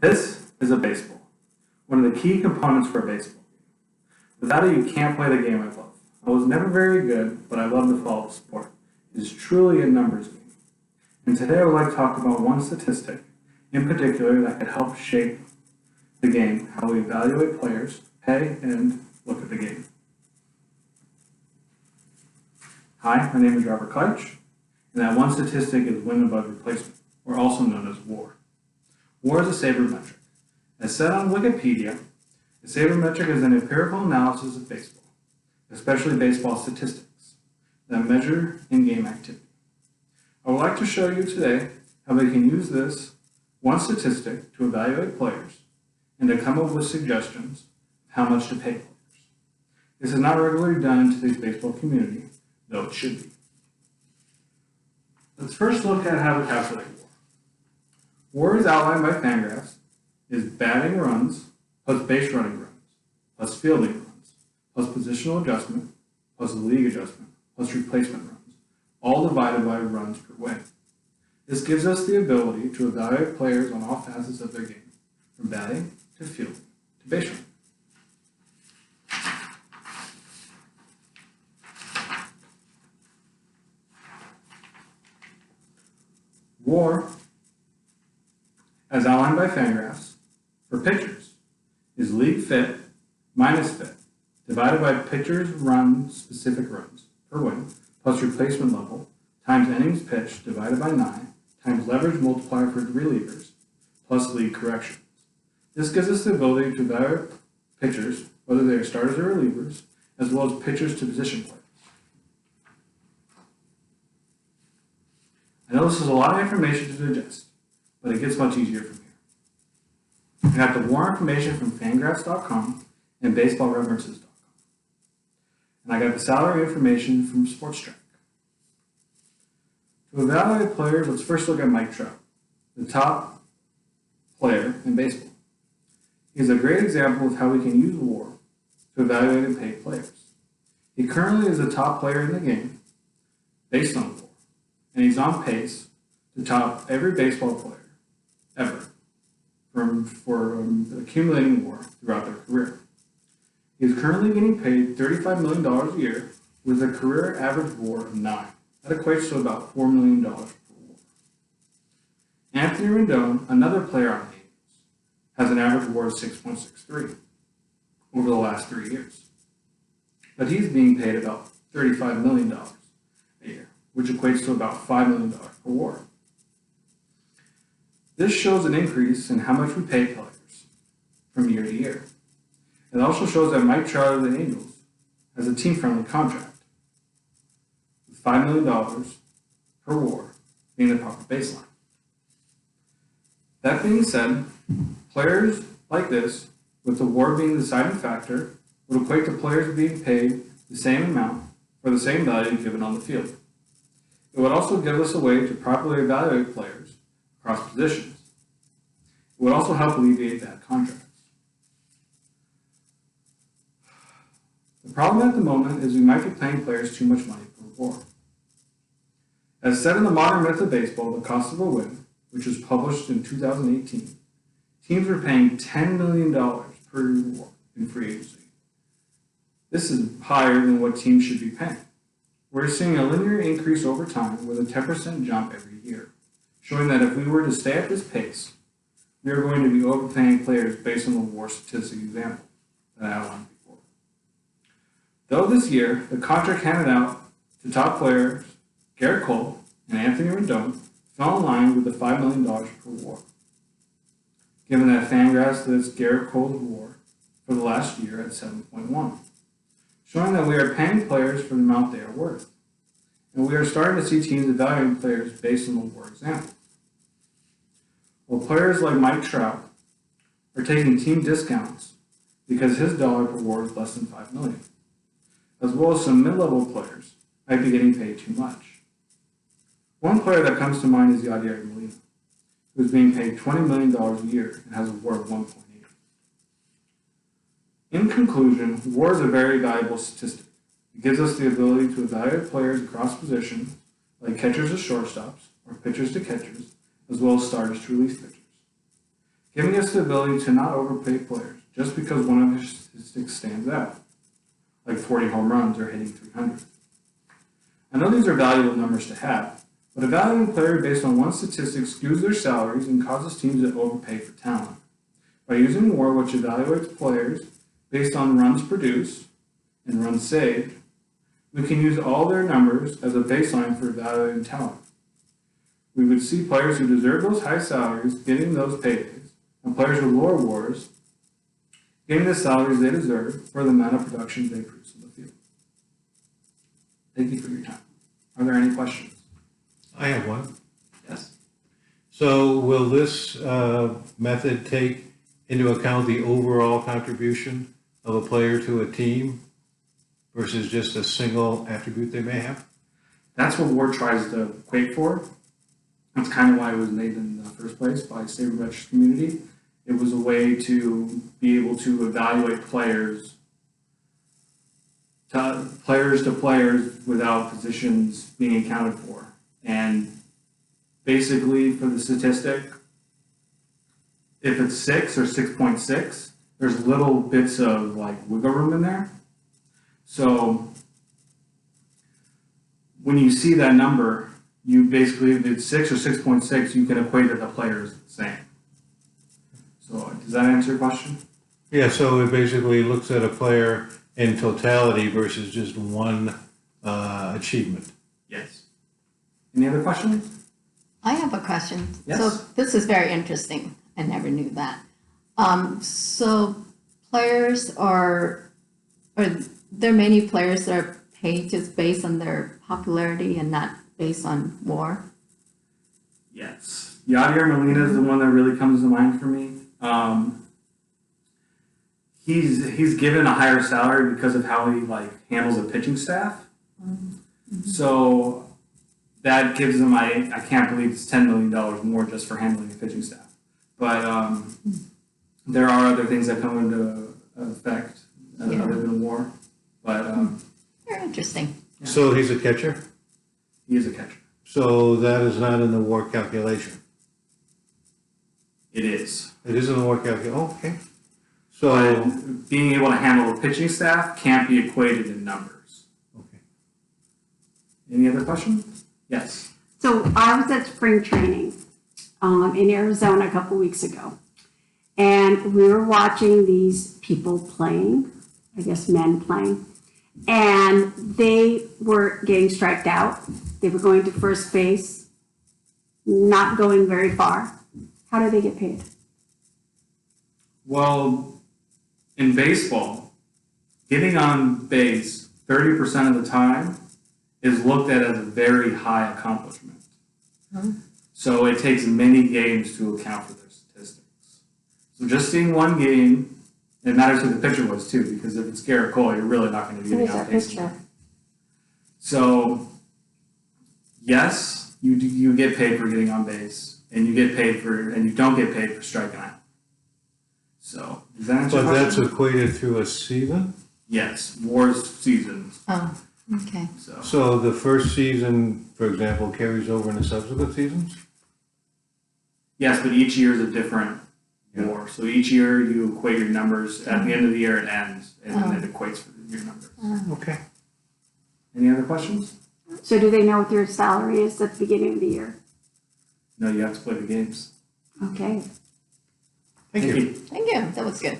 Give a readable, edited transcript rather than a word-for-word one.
This is a baseball, one of the key components for a baseball game. Without it, you can't play the game I love. I was never very good, but I love to follow the sport. It is truly a numbers game. And today I would like to talk about one statistic in particular that could help shape the game, how we evaluate players, pay, and look at the game. Hi, my name is Robert Kleitch, and that one statistic is win above replacement, or also known as WAR. WAR is a sabermetric. As said on Wikipedia, a sabermetric is an empirical analysis of baseball, especially baseball statistics, that measure in-game activity. I would like to show you today how we can use this one statistic to evaluate players and to come up with suggestions of how much to pay players. This is not regularly done in today's baseball community, though it should be. Let's first look at how to calculate WAR. WAR is outlined by Fangraphs is batting runs plus base running runs plus fielding runs plus positional adjustment plus league adjustment plus replacement runs, all divided by runs per win. This gives us the ability to evaluate players on all facets of their game, from batting to fielding to base running. WAR, as outlined by Fangraphs, for pitchers is league fit minus fit divided by pitchers run specific runs per win plus replacement level times innings pitched divided by 9 times leverage multiplier for relievers plus league corrections. This gives us the ability to evaluate pitchers, whether they are starters or relievers, as well as pitchers to position players. I know this is a lot of information to digest, but it gets much easier from here. We have the WAR information from Fangraphs.com and BaseballReferences.com. And I got the salary information from SportsTrack. To evaluate players, let's first look at Mike Trout, the top player in baseball. He's a great example of how we can use WAR to evaluate and pay players. He currently is the top player in the game based on WAR, and he's on pace to top every baseball player ever for accumulating WAR throughout their career. He is currently getting paid $35 million a year with a career average WAR of 9. That equates to about $4 million per WAR. Anthony Rendon, another player on the Angels, has an average WAR of 6.63 over the last 3 years. But he's being paid about $35 million a year, which equates to about $5 million per WAR. This shows an increase in how much we pay players from year to year. It also shows that Mike Trout of the Angels has a team-friendly contract, with $5 million per WAR being the proper baseline. That being said, players like this, with the WAR being the deciding factor, would equate to players being paid the same amount for the same value given on the field. It would also give us a way to properly evaluate players across positions. It would also help alleviate bad contracts. The problem at the moment is we might be paying players too much money per WAR. As said in The Modern Myth of Baseball, The Cost of a Win, which was published in 2018, teams are paying $10 million per WAR in free agency. This is higher than what teams should be paying. We're seeing a linear increase over time with a 10% jump every year, showing that if we were to stay at this pace, we are going to be overpaying players based on the WAR statistic example that I outlined before. Though this year, the contract handed out to top players, Garrett Cole and Anthony Rendon, fell in line with the $5 million per WAR. Given that Fangraphs lists Garrett Cole's WAR for the last year at 7.1, showing that we are paying players for the amount they are worth. And we are starting to see teams evaluating players based on the WAR example. While players like Mike Trout are taking team discounts because his dollar per WAR is less than $5 million, as well as some mid-level players might be getting paid too much. One player that comes to mind is Yadier Molina, who is being paid $20 million a year and has a WAR of 1.8. In conclusion, WAR is a very valuable statistic. It gives us the ability to evaluate players across positions, like catchers to shortstops or pitchers to catchers, as well as starters to relief pitchers. giving us the ability to not overpay players just because one of their statistics stands out, like 40 home runs or hitting 300. I know these are valuable numbers to have, but evaluating a player based on one statistic skews their salaries and causes teams to overpay for talent. By using WAR, which evaluates players based on runs produced and runs saved, we can use all their numbers as a baseline for evaluating talent. We would see players who deserve those high salaries getting those paydays, and players with lower WARs getting the salaries they deserve for the amount of production they produce in the field. Thank you for your time. Are there any questions? I have one. Yes. So will this method take into account the overall contribution of a player to a team versus just a single attribute they may have? That's what WAR tries to equate for. That's kind of why it was made in the first place by sabermetrics community. It was a way to be able to evaluate players to players without positions being accounted for. And basically for the statistic, if it's 6 or 6.6, there's little bits of like wiggle room in there. So when you see that number, you basically, if it's 6 or 6.6, you can equate that the player is the same. So does that answer your question? Yeah, so it basically looks at a player in totality versus just one achievement. Yes. Any other questions? I have a question. Yes. So this is very interesting. I never knew that. So players are there many players that are paid just based on their popularity and not based on WAR? Yes. Yadier Molina is the one that really comes to mind for me. He's given a higher salary because of how he handles a pitching staff. Mm-hmm. So that gives him, I can't believe it's $10 million more just for handling a pitching staff. But there are other things that come into effect other than WAR. But very interesting. Yeah. So he's a catcher? He is a catcher. So that is not in the WAR calculation? It is. It is in the WAR calculation, okay. So, But being able to handle a pitching staff can't be equated in numbers. okay. Any other questions? Yes. So I was at spring training in Arizona a couple weeks ago, and we were watching these people playing, I guess men playing, and they were getting striked out. They were going to first base, not going very far. How do they get paid? Well, in baseball, getting on base 30% of the time is looked at as a very high accomplishment. So it takes many games to account for their statistics. So just seeing one game, it matters who the pitcher was too, because if it's Garrett Cole, you're really not going to be getting on base. So yes, you get paid for getting on base, and you don't get paid for striking out. So does that answer your But question? that's equated through a season? Yes, WAR's seasons. Oh, okay. So the first season, for example, carries over into subsequent seasons? Yes, but each year is a different WAR. So each year you equate your numbers. At the end of the year it ends, and then it equates for your numbers. Okay. Any other questions? So do they know what their salary is at the beginning of the year? No, you have to play the games. Okay. Thank you. Thank you. That was good.